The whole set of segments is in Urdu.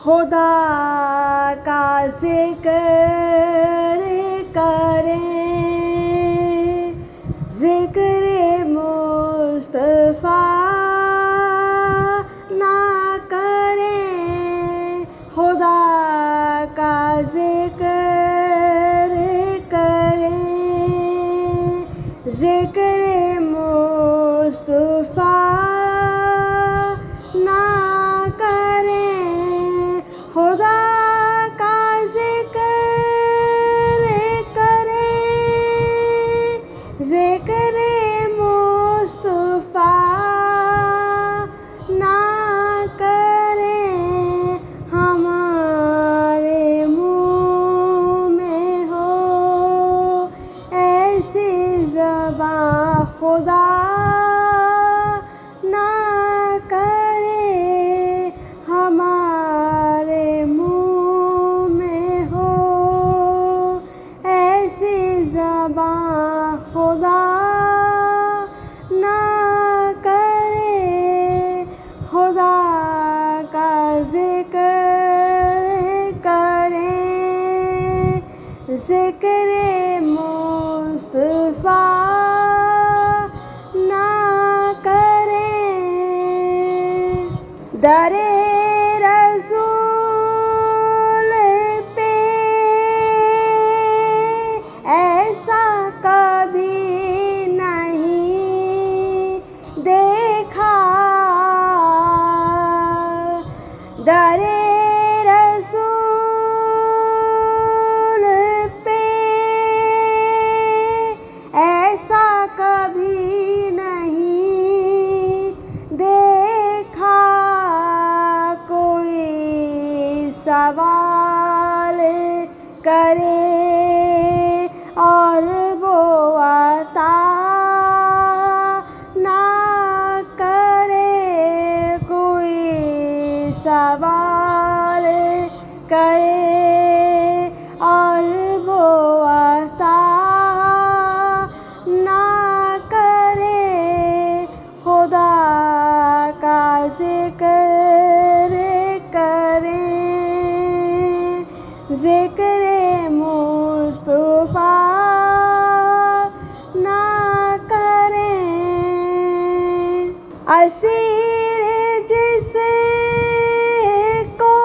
خدا کا ذکر کریں، ذکر مصطفیٰ نہ کریں، خدا کا ذکر کریں، ذکر مصطفیٰ نہ کریں، خدا کا ذکر کریں، ذکر مصطفیٰ نہ کریں، ہمارے منہ میں ہو ایسی زبان خدا نہ کریں، ہمارے منہ میں ہو ایسی زبان خدا نہ کریں، خدا کا ذکر کریں، ذکر مصطفیٰ نہ کریں، در رسول پہ ایسا کبھی نہیں دیکھا، در رسول پہ ایسا کبھی نہیں دیکھا، کوئی سوال کرے اور وہ عطا نہ کرے، کوئی سوال کرے اور وہ عطا نہ کرے، خدا کا ذکر کریں، ذکر مصطفیٰ نہ کریں، اسیر جس کو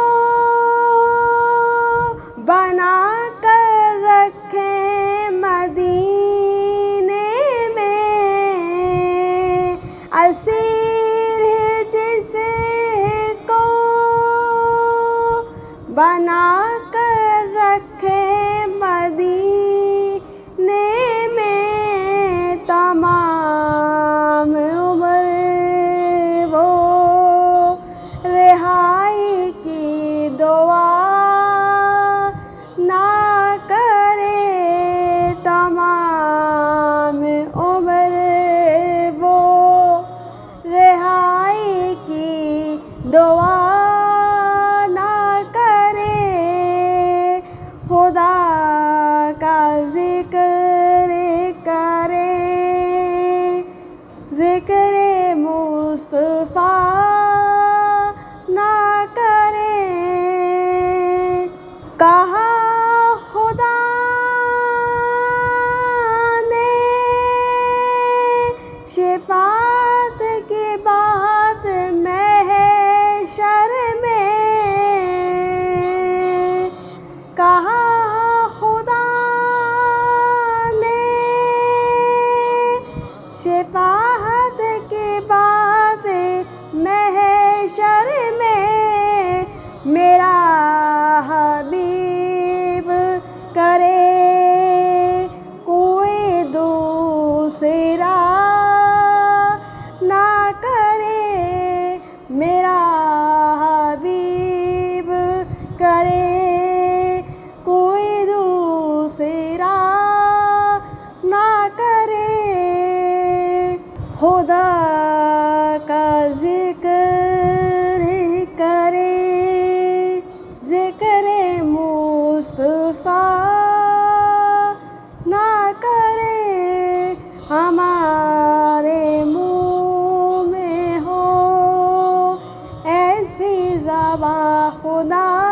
خدا